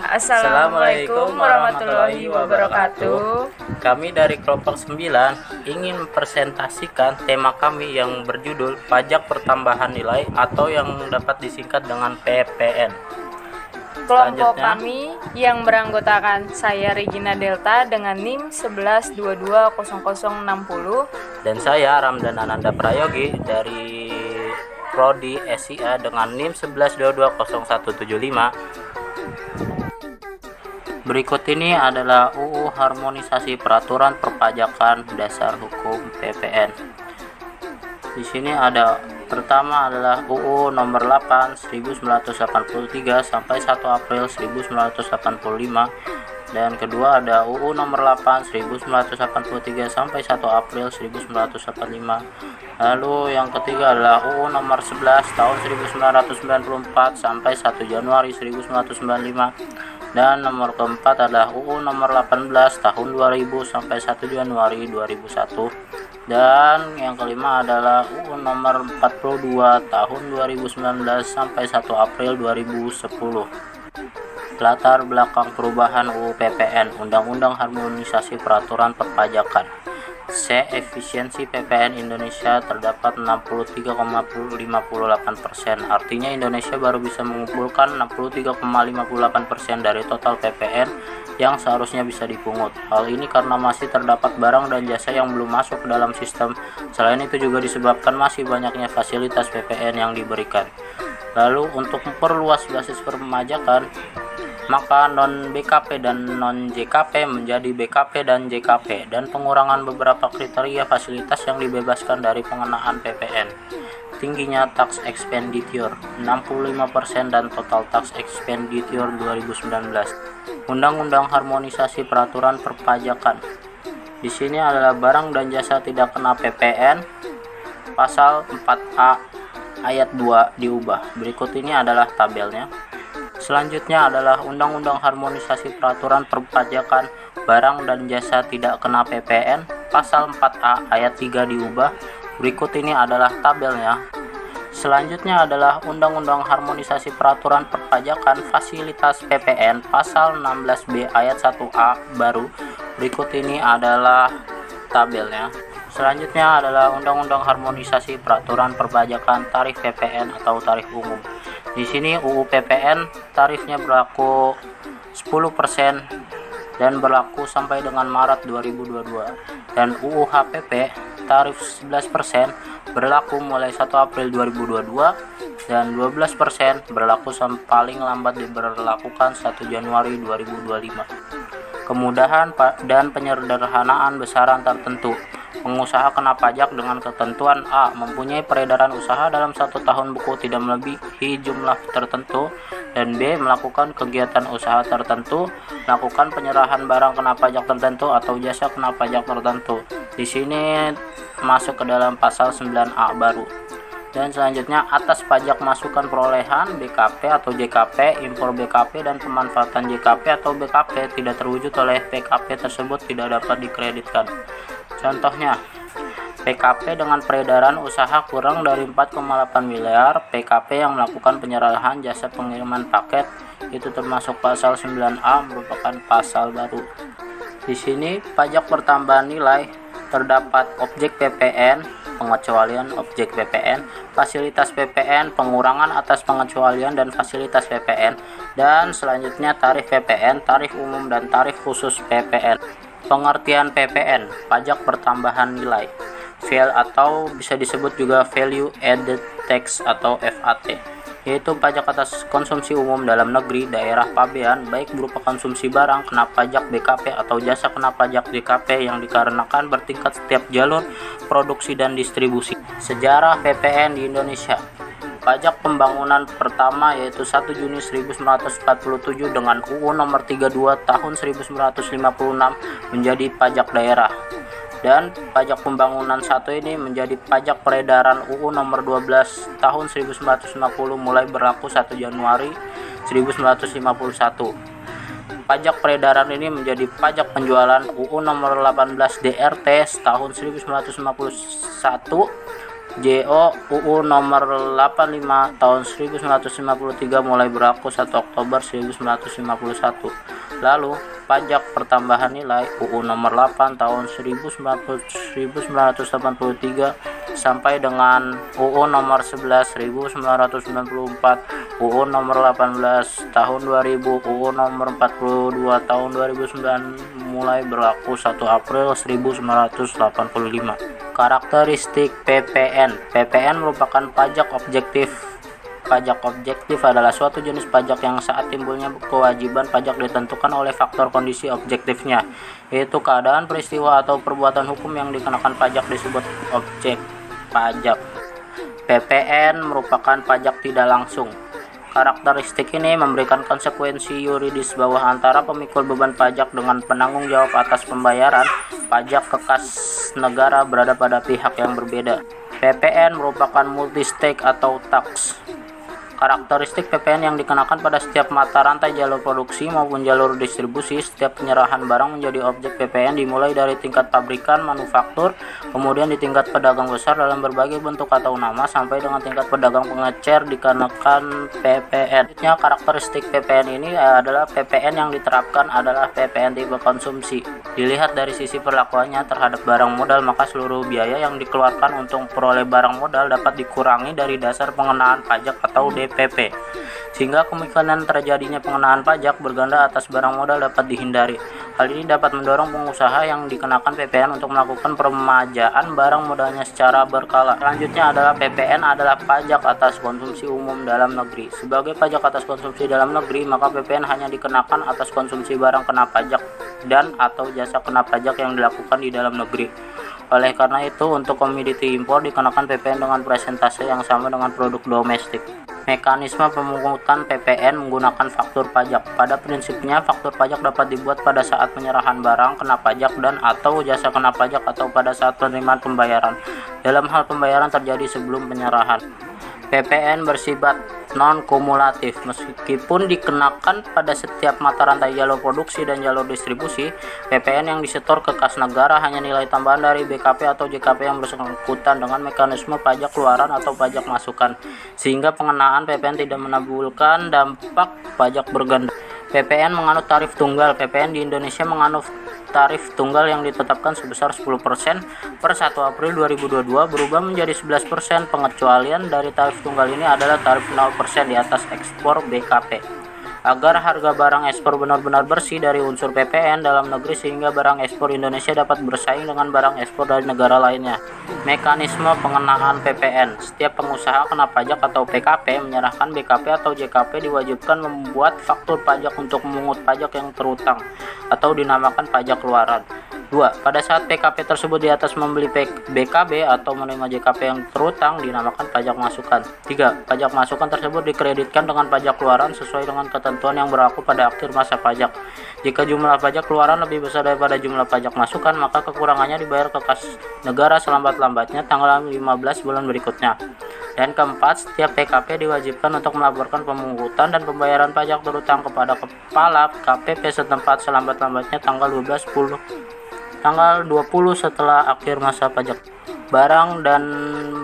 Assalamualaikum warahmatullahi wabarakatuh. Kami dari kelompok 9 ingin mempresentasikan tema kami yang berjudul Pajak Pertambahan Nilai atau yang dapat disingkat dengan PPN. Kelompok kami yang beranggotakan saya Regina Delta dengan NIM 11220060 Dan saya Ramdan Ananda Prayogi dari Prodi SIA dengan NIM 11220175. Berikut ini adalah UU Harmonisasi Peraturan Perpajakan Dasar Hukum PPN. Di sini ada pertama adalah UU nomor 8 1983 sampai 1 April 1985 dan kedua ada UU nomor 8 1983 sampai 1 April 1985. Lalu yang ketiga adalah UU nomor 11 tahun 1994 sampai 1 Januari 1995. Dan nomor keempat adalah UU nomor 18 tahun 2000 sampai 1 Januari 2001. Dan yang kelima adalah UU nomor 42 tahun 2019 sampai 1 April 2010. Latar belakang perubahan UU PPN, Undang-Undang Harmonisasi Peraturan Perpajakan. Efisiensi PPN Indonesia terdapat 63,58%. Artinya Indonesia baru bisa mengumpulkan 63,58% dari total PPN yang seharusnya bisa dipungut. Hal ini karena masih terdapat barang dan jasa yang belum masuk ke dalam sistem. Selain itu juga disebabkan masih banyaknya fasilitas PPN yang diberikan. Lalu untuk memperluas basis perpajakan, maka non-BKP dan non-JKP menjadi BKP dan JKP, dan pengurangan beberapa kriteria fasilitas yang dibebaskan dari pengenaan PPN. Tingginya tax expenditure 65% dan total tax expenditure 2019. Undang-Undang Harmonisasi Peraturan Perpajakan. Di sini adalah barang dan jasa tidak kena PPN. Pasal 4A ayat 2 diubah. Berikut ini adalah tabelnya. Selanjutnya adalah Undang-Undang Harmonisasi Peraturan Perpajakan Barang dan Jasa Tidak Kena PPN. Pasal 4A ayat 3 diubah. Berikut ini adalah tabelnya. Selanjutnya adalah Undang-Undang Harmonisasi Peraturan Perpajakan Fasilitas PPN. Pasal 16B ayat 1A baru. Berikut ini adalah tabelnya. Selanjutnya adalah Undang-Undang Harmonisasi Peraturan Perpajakan Tarif PPN atau Tarif Umum. Di sini UU PPN tarifnya berlaku 10% dan berlaku sampai dengan Maret 2022. Dan UU HPP tarif 11% berlaku mulai 1 April 2022 dan 12% berlaku sampai paling lambat diberlakukan 1 Januari 2025. Kemudahan dan penyederhanaan besaran tertentu. Pengusaha kena pajak dengan ketentuan A. Mempunyai peredaran usaha dalam 1 tahun buku tidak melebihi jumlah tertentu, dan B. Melakukan kegiatan usaha tertentu, melakukan penyerahan barang kena pajak tertentu atau jasa kena pajak tertentu. Di sini masuk ke dalam pasal 9A baru. Dan selanjutnya atas pajak masukan perolehan BKP atau JKP, impor BKP dan pemanfaatan JKP atau BKP tidak terwujud oleh PKP tersebut tidak dapat dikreditkan. Contohnya, PKP dengan peredaran usaha kurang dari 4,8 miliar, PKP yang melakukan penyerahan jasa pengiriman paket, itu termasuk pasal 9A merupakan pasal baru. Di sini pajak pertambahan nilai terdapat objek PPN, pengecualian objek PPN, fasilitas PPN, pengurangan atas pengecualian dan fasilitas PPN, dan selanjutnya tarif PPN, tarif umum dan tarif khusus PPN. Pengertian PPN, pajak pertambahan nilai, VAL atau bisa disebut juga Value Added Tax atau VAT, yaitu pajak atas konsumsi umum dalam negeri, daerah pabean, baik berupa konsumsi barang kena pajak BKP atau jasa kena pajak JKP yang dikarenakan bertingkat setiap jalur produksi dan distribusi. Sejarah PPN di Indonesia. Pajak pembangunan pertama yaitu 1 Juni 1947 dengan UU nomor 32 tahun 1956 menjadi pajak daerah. Dan pajak pembangunan 1 ini menjadi pajak peredaran UU nomor 12 tahun 1950 mulai berlaku 1 Januari 1951. Pajak peredaran ini menjadi pajak penjualan UU nomor 18 DRT tahun 1951 JO UU nomor 85 tahun 1953 mulai berlaku 1 Oktober 1951. Lalu, pajak pertambahan nilai UU nomor 8 tahun 1983 sampai dengan UU nomor 11 1994, UU nomor 18 tahun 2000, UU nomor 42 tahun 2009 mulai berlaku 1 April 1985. Karakteristik PPN. PPN merupakan pajak objektif. Pajak objektif adalah suatu jenis pajak yang saat timbulnya kewajiban pajak ditentukan oleh faktor kondisi objektifnya, yaitu keadaan, peristiwa, atau perbuatan hukum yang dikenakan pajak disebut objek pajak. PPN merupakan pajak tidak langsung. Karakteristik ini memberikan konsekuensi yuridis bahwa antara pemikul beban pajak dengan penanggung jawab atas pembayaran pajak ke kas negara berada pada pihak yang berbeda. PPN merupakan multi-stake atau tax. Karakteristik PPN yang dikenakan pada setiap mata rantai jalur produksi maupun jalur distribusi. Setiap penyerahan barang menjadi objek PPN dimulai dari tingkat pabrikan, manufaktur, kemudian di tingkat pedagang besar dalam berbagai bentuk atau nama, sampai dengan tingkat pedagang pengecer dikenakan PPN. Selanjutnya, karakteristik PPN ini adalah PPN yang diterapkan adalah PPN tipe konsumsi. Dilihat dari sisi perlakuannya terhadap barang modal, maka seluruh biaya yang dikeluarkan untuk peroleh barang modal dapat dikurangi dari dasar pengenaan pajak atau DPP, sehingga kemungkinan terjadinya pengenaan pajak berganda atas barang modal dapat dihindari. Hal ini dapat mendorong pengusaha yang dikenakan PPN untuk melakukan peremajaan barang modalnya secara berkala. Selanjutnya adalah PPN adalah pajak atas konsumsi umum dalam negeri. Sebagai pajak atas konsumsi dalam negeri, maka PPN hanya dikenakan atas konsumsi barang kena pajak dan atau jasa kena pajak yang dilakukan di dalam negeri. Oleh karena itu, untuk komoditi impor dikenakan PPN dengan persentase yang sama dengan produk domestik. Mekanisme pemungutan PPN menggunakan faktur pajak. Pada prinsipnya, faktur pajak dapat dibuat pada saat penyerahan barang kena pajak dan atau jasa kena pajak atau pada saat penerimaan pembayaran. Dalam hal pembayaran terjadi sebelum penyerahan. PPN bersifat non-kumulatif. Meskipun dikenakan pada setiap mata rantai jalur produksi dan jalur distribusi, PPN yang disetor ke kas negara hanya nilai tambahan dari BKP atau JKP yang bersangkutan dengan mekanisme pajak keluaran atau pajak masukan, sehingga pengenaan PPN tidak menimbulkan dampak pajak berganda. PPN menganut tarif tunggal. PPN di Indonesia menganut tarif tunggal yang ditetapkan sebesar 10% per 1 April 2022 berubah menjadi 11%. Pengecualian dari tarif tunggal ini adalah tarif 0% di atas ekspor BKP. Agar harga barang ekspor benar-benar bersih dari unsur PPN dalam negeri sehingga barang ekspor Indonesia dapat bersaing dengan barang ekspor dari negara lainnya. Mekanisme pengenaan PPN. Setiap pengusaha kena pajak atau PKP menyerahkan BKP atau JKP diwajibkan membuat faktur pajak untuk memungut pajak yang terutang atau dinamakan pajak keluaran. 2. Pada saat PKP tersebut di atas membeli BKB atau menerima JKP yang terutang dinamakan pajak masukan. 3. Pajak masukan tersebut dikreditkan dengan pajak keluaran sesuai dengan ketentuan yang berlaku pada akhir masa pajak. Jika jumlah pajak keluaran lebih besar daripada jumlah pajak masukan, maka kekurangannya dibayar ke kas negara selambat-lambatnya tanggal 15 bulan berikutnya. Dan keempat, setiap PKP diwajibkan untuk melaporkan pemungutan dan pembayaran pajak terutang kepada kepala KPP setempat selambat-lambatnya tanggal 20 setelah akhir masa pajak. Barang dan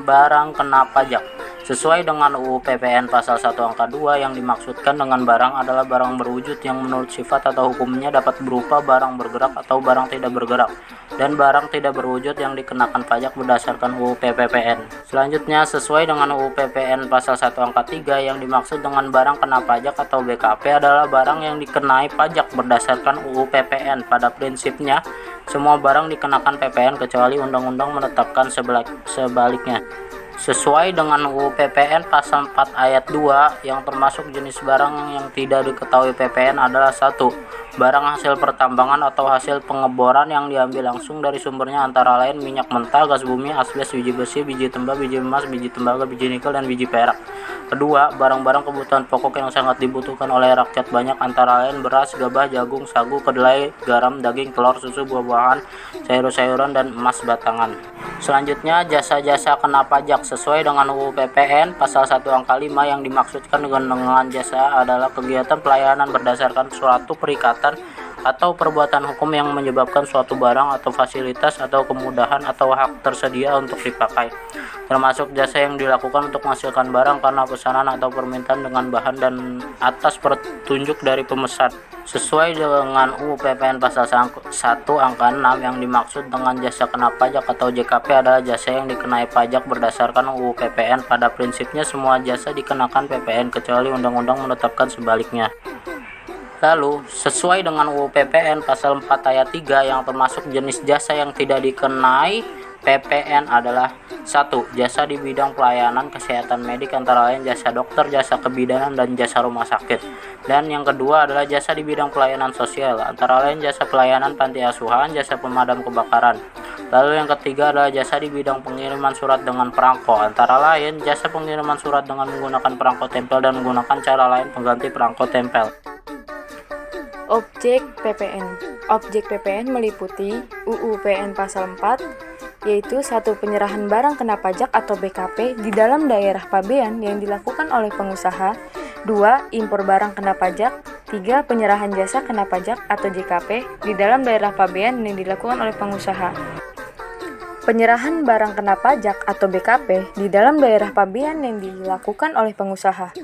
barang kena pajak. Sesuai dengan UU PPN pasal 1 angka 2, yang dimaksudkan dengan barang adalah barang berwujud yang menurut sifat atau hukumnya dapat berupa barang bergerak atau barang tidak bergerak, dan barang tidak berwujud yang dikenakan pajak berdasarkan UU PPN. Selanjutnya, sesuai dengan UU PPN pasal 1 angka 3, yang dimaksud dengan barang kena pajak atau BKP adalah barang yang dikenai pajak berdasarkan UU PPN. Pada prinsipnya, semua barang dikenakan PPN kecuali undang-undang menetapkan sebaliknya. Sesuai dengan UU PPN pasal 4 ayat 2, yang termasuk jenis barang yang tidak diketahui PPN adalah 1. Barang hasil pertambangan atau hasil pengeboran yang diambil langsung dari sumbernya antara lain minyak mentah, gas bumi, asbes, biji besi, biji tembak, biji emas, biji tembaga, biji nikel, dan biji perak. Kedua, barang-barang kebutuhan pokok yang sangat dibutuhkan oleh rakyat banyak antara lain beras, gabah, jagung, sagu, kedelai, garam, daging, telur, susu, buah-buahan, sayur-sayuran, dan emas batangan. Selanjutnya, jasa-jasa kena pajak. Sesuai dengan UU PPN pasal 1 angka 5, yang dimaksudkan dengan jasa adalah kegiatan pelayanan berdasarkan suatu perikatan atau perbuatan hukum yang menyebabkan suatu barang atau fasilitas atau kemudahan atau hak tersedia untuk dipakai, termasuk jasa yang dilakukan untuk menghasilkan barang karena pesanan atau permintaan dengan bahan dan atas petunjuk dari pemesan. Sesuai dengan UU PPN pasal 1 angka 6, yang dimaksud dengan jasa kena pajak atau JKP adalah jasa yang dikenai pajak berdasarkan UU PPN. Pada prinsipnya semua jasa dikenakan PPN kecuali undang-undang menetapkan sebaliknya. Lalu, sesuai dengan UU PPN pasal 4 ayat 3, yang termasuk jenis jasa yang tidak dikenai PPN adalah 1. Jasa di bidang pelayanan kesehatan medik, antara lain jasa dokter, jasa kebidanan, dan jasa rumah sakit. Dan yang kedua adalah jasa di bidang pelayanan sosial, antara lain jasa pelayanan panti asuhan, jasa pemadam kebakaran. Lalu yang ketiga adalah jasa di bidang pengiriman surat dengan perangko, antara lain jasa pengiriman surat dengan menggunakan perangko tempel dan menggunakan cara lain pengganti perangko tempel. Objek PPN. Objek PPN meliputi UU PN pasal 4, yaitu 1. Penyerahan barang kena pajak atau BKP di dalam daerah pabean yang dilakukan oleh pengusaha. 2. Impor barang kena pajak. 3. Penyerahan jasa kena pajak atau JKP di dalam daerah pabean yang dilakukan oleh pengusaha. Penyerahan barang kena pajak atau BKP di dalam daerah pabean yang dilakukan oleh pengusaha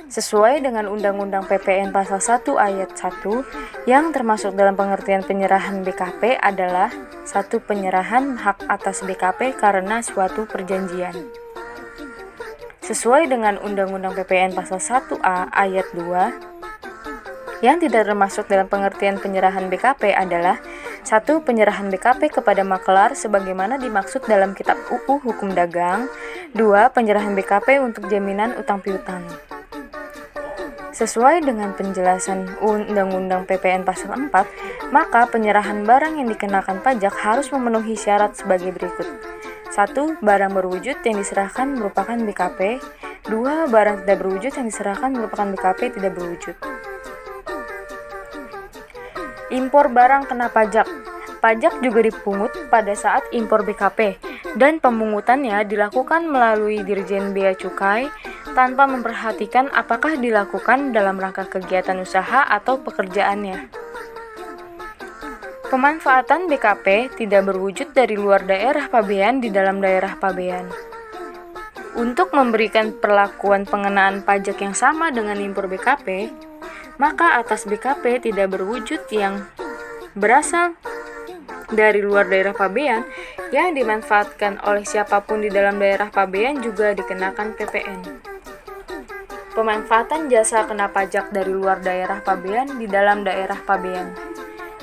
sesuai dengan Undang-Undang PPN pasal 1 ayat 1, yang termasuk dalam pengertian penyerahan BKP adalah 1. Penyerahan hak atas BKP karena suatu perjanjian. Sesuai dengan Undang-Undang PPN pasal 1A ayat 2, yang tidak termasuk dalam pengertian penyerahan BKP adalah 1. Penyerahan BKP kepada makelar sebagaimana dimaksud dalam Kitab UU Hukum Dagang. 2. Penyerahan BKP untuk jaminan utang piutang. Sesuai dengan penjelasan Undang-Undang PPN pasal 4, maka penyerahan barang yang dikenakan pajak harus memenuhi syarat sebagai berikut. 1. Barang berwujud yang diserahkan merupakan BKP. 2. Barang tidak berwujud yang diserahkan merupakan BKP tidak berwujud. Impor barang kena pajak. Pajak juga dipungut pada saat impor BKP, dan pemungutannya dilakukan melalui Dirjen Bea Cukai tanpa memperhatikan apakah dilakukan dalam rangka kegiatan usaha atau pekerjaannya. Pemanfaatan BKP tidak berwujud dari luar daerah pabean di dalam daerah pabean. Untuk memberikan perlakuan pengenaan pajak yang sama dengan impor BKP, maka atas BKP tidak berwujud yang berasal dari luar daerah pabean yang dimanfaatkan oleh siapapun di dalam daerah pabean juga dikenakan PPN. Pemanfaatan jasa kena pajak dari luar daerah pabean di dalam daerah pabean.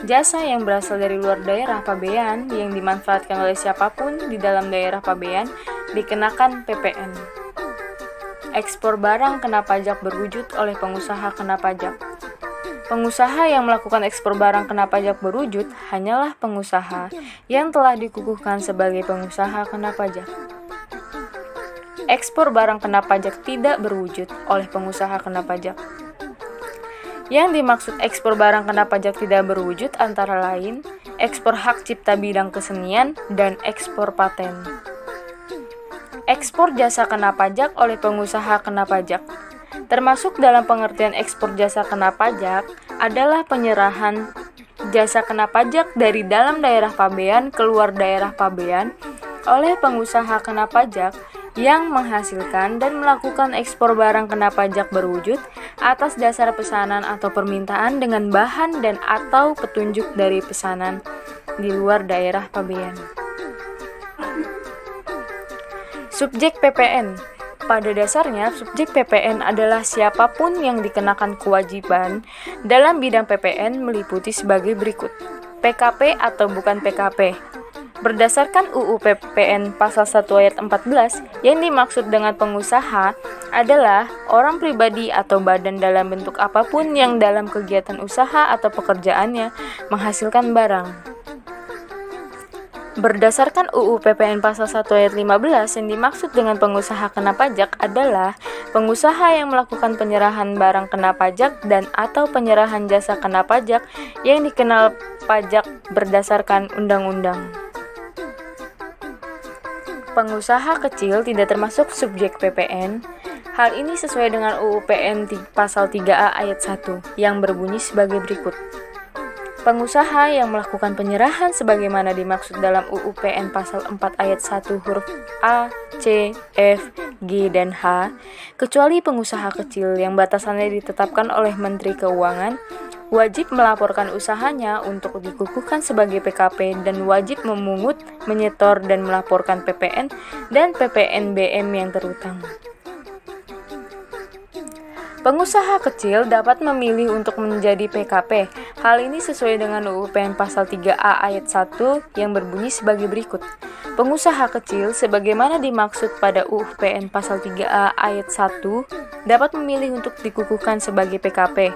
Jasa yang berasal dari luar daerah pabean yang dimanfaatkan oleh siapapun di dalam daerah pabean dikenakan PPN. Ekspor barang kena pajak berwujud oleh pengusaha kena pajak. Pengusaha yang melakukan ekspor barang kena pajak berwujud hanyalah pengusaha yang telah dikukuhkan sebagai pengusaha kena pajak. Ekspor barang kena pajak tidak berwujud oleh pengusaha kena pajak. Yang dimaksud ekspor barang kena pajak tidak berwujud antara lain ekspor hak cipta bidang kesenian dan ekspor paten. Ekspor jasa kena pajak oleh pengusaha kena pajak. Termasuk dalam pengertian ekspor jasa kena pajak adalah penyerahan jasa kena pajak dari dalam daerah pabean ke luar daerah pabean oleh pengusaha kena pajak yang menghasilkan dan melakukan ekspor barang kena pajak berwujud atas dasar pesanan atau permintaan dengan bahan dan atau petunjuk dari pesanan di luar daerah pabean. Subjek PPN. Pada dasarnya, subjek PPN adalah siapapun yang dikenakan kewajiban dalam bidang PPN meliputi sebagai berikut. PKP atau bukan PKP. Berdasarkan UU PPN pasal 1 ayat 14, yang dimaksud dengan pengusaha adalah orang pribadi atau badan dalam bentuk apapun yang dalam kegiatan usaha atau pekerjaannya menghasilkan barang. Berdasarkan UU PPN pasal 1 ayat 15, yang dimaksud dengan pengusaha kena pajak adalah pengusaha yang melakukan penyerahan barang kena pajak dan atau penyerahan jasa kena pajak yang dikenal pajak berdasarkan undang-undang. Pengusaha kecil tidak termasuk subjek PPN. Hal ini sesuai dengan UU PN pasal 3A ayat 1 yang berbunyi sebagai berikut. Pengusaha yang melakukan penyerahan sebagaimana dimaksud dalam UU PN pasal 4 ayat 1 huruf A, C, F, G, dan H, kecuali pengusaha kecil yang batasannya ditetapkan oleh Menteri Keuangan, wajib melaporkan usahanya untuk dikukuhkan sebagai PKP dan wajib memungut, menyetor, dan melaporkan PPN dan PPNBM yang terutang. Pengusaha kecil dapat memilih untuk menjadi PKP. Hal ini sesuai dengan UU PN pasal 3A ayat 1 yang berbunyi sebagai berikut. Pengusaha kecil sebagaimana dimaksud pada UU PN pasal 3A ayat 1 dapat memilih untuk dikukuhkan sebagai PKP.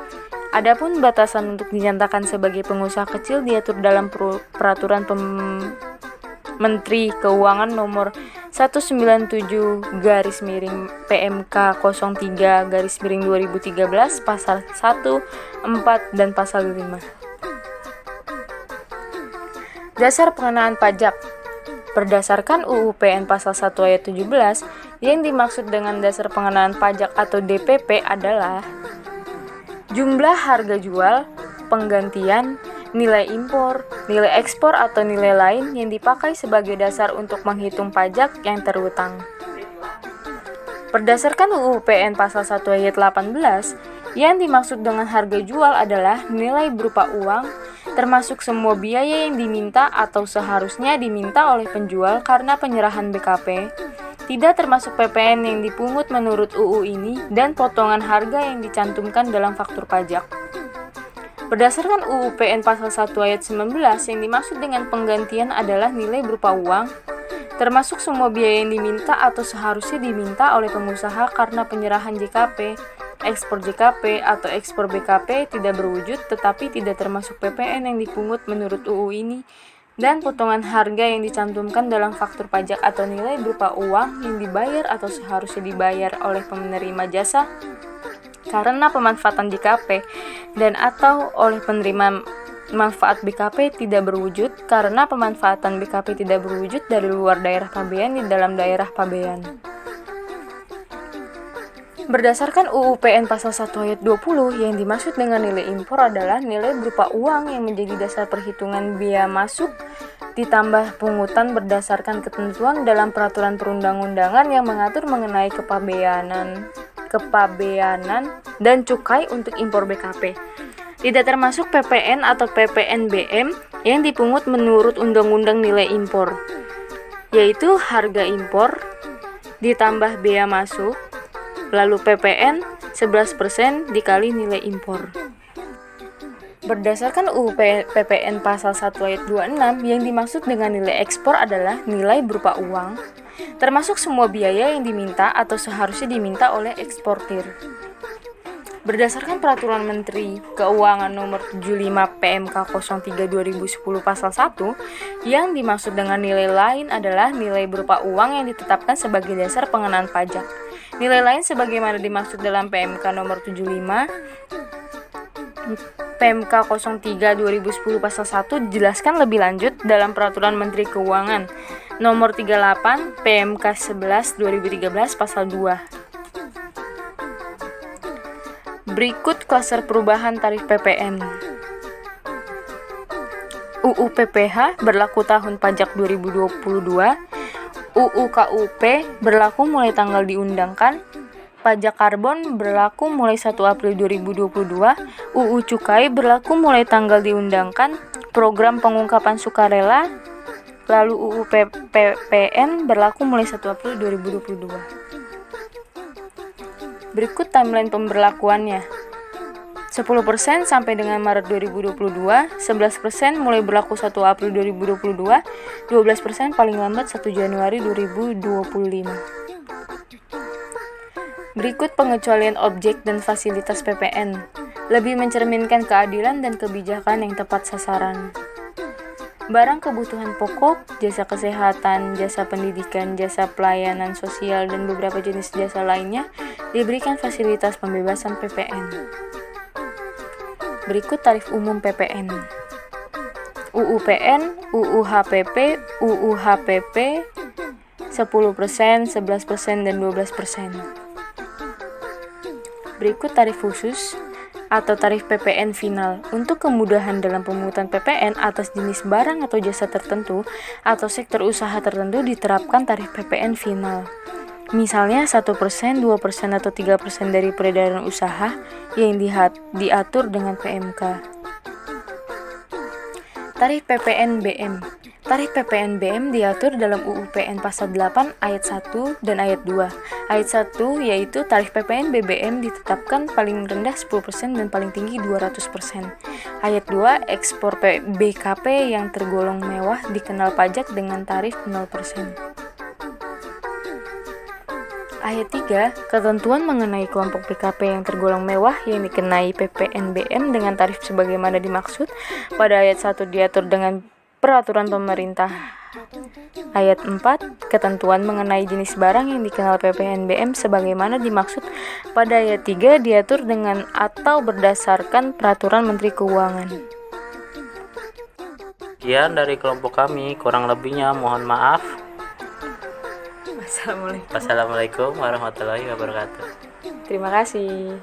Adapun batasan untuk dinyatakan sebagai pengusaha kecil diatur dalam peraturan Menteri Keuangan nomor 197/PMK 03/2013 pasal 1, 4, dan pasal 5. Dasar pengenaan pajak. Berdasarkan UU PN pasal 1 ayat 17, yang dimaksud dengan dasar pengenaan pajak atau DPP adalah jumlah harga jual, penggantian, nilai impor, nilai ekspor atau nilai lain yang dipakai sebagai dasar untuk menghitung pajak yang terutang. Berdasarkan UU PN pasal 1 ayat 18, yang dimaksud dengan harga jual adalah nilai berupa uang, termasuk semua biaya yang diminta atau seharusnya diminta oleh penjual karena penyerahan BKP, tidak termasuk PPN yang dipungut menurut UU ini, dan potongan harga yang dicantumkan dalam faktur pajak. Berdasarkan UU PN pasal 1 ayat 19, yang dimaksud dengan penggantian adalah nilai berupa uang, termasuk semua biaya yang diminta atau seharusnya diminta oleh pengusaha karena penyerahan JKP, ekspor JKP, atau ekspor BKP tidak berwujud tetapi tidak termasuk PPN yang dipungut menurut UU ini, dan potongan harga yang dicantumkan dalam faktur pajak atau nilai berupa uang yang dibayar atau seharusnya dibayar oleh penerima jasa karena pemanfaatan JKP dan atau oleh penerima manfaat BKP tidak berwujud karena pemanfaatan BKP tidak berwujud dari luar daerah pabean di dalam daerah pabean. Berdasarkan UU PN pasal 1 ayat 20, yang dimaksud dengan nilai impor adalah nilai berupa uang yang menjadi dasar perhitungan biaya masuk ditambah pungutan berdasarkan ketentuan dalam peraturan perundang-undangan yang mengatur mengenai kepabeanan dan cukai untuk impor BKP. Tidak termasuk PPN atau PPNBM yang dipungut menurut Undang-Undang Nilai Impor, yaitu harga impor ditambah bea masuk, lalu PPN 11% dikali nilai impor. Berdasarkan UU PPN pasal 1 ayat 26, yang dimaksud dengan nilai ekspor adalah nilai berupa uang, termasuk semua biaya yang diminta atau seharusnya diminta oleh eksportir. Berdasarkan Peraturan Menteri Keuangan Nomor 75 PMK 03/2010 Pasal 1, yang dimaksud dengan nilai lain adalah nilai berupa uang yang ditetapkan sebagai dasar pengenaan pajak. Nilai lain sebagaimana dimaksud dalam PMK Nomor 75 PMK 03/2010 Pasal 1 dijelaskan lebih lanjut dalam Peraturan Menteri Keuangan Nomor 38 PMK 11/2013 Pasal 2. Berikut klaster perubahan tarif PPN. UU PPH berlaku tahun pajak 2022. UU KUP berlaku mulai tanggal diundangkan. Pajak karbon berlaku mulai 1 April 2022. UU Cukai berlaku mulai tanggal diundangkan. Program pengungkapan sukarela. Lalu UU PPN berlaku mulai 1 April 2022. Berikut timeline pemberlakuannya. 10% sampai dengan Maret 2022, 11% mulai berlaku 1 April 2022, 12% paling lambat 1 Januari 2025. Berikut pengecualian objek dan fasilitas PPN, lebih mencerminkan keadilan dan kebijakan yang tepat sasaran. Barang kebutuhan pokok, jasa kesehatan, jasa pendidikan, jasa pelayanan sosial, dan beberapa jenis jasa lainnya diberikan fasilitas pembebasan PPN. Berikut tarif umum PPN. UU PN, UU HPP, UU HPP 10%, 11%, dan 12%. Berikut tarif khusus. atau tarif PPN final. Untuk kemudahan dalam pemungutan PPN atas jenis barang atau jasa tertentu atau sektor usaha tertentu diterapkan tarif PPN final. Misalnya 1%, 2%, atau 3% dari peredaran usaha yang diatur dengan PMK. Tarif PPN BM. Tarif PPN BM diatur dalam UU PN Pasal 8 Ayat 1 dan Ayat 2. Ayat 1 yaitu tarif PPN BBM ditetapkan paling rendah 10% dan paling tinggi 200%. Ayat 2, ekspor BKP yang tergolong mewah dikenal pajak dengan tarif 0%. Ayat 3, ketentuan mengenai kelompok BKP yang tergolong mewah yang dikenai PPN BM dengan tarif sebagaimana dimaksud pada ayat 1 diatur dengan peraturan pemerintah. Ayat 4, ketentuan mengenai jenis barang yang dikenal PPN BM sebagaimana dimaksud pada ayat 3 diatur dengan atau berdasarkan peraturan Menteri Keuangan. Sekian dari kelompok kami, kurang lebihnya mohon maaf. Assalamualaikum. Wassalamualaikum warahmatullahi wabarakatuh. Terima kasih.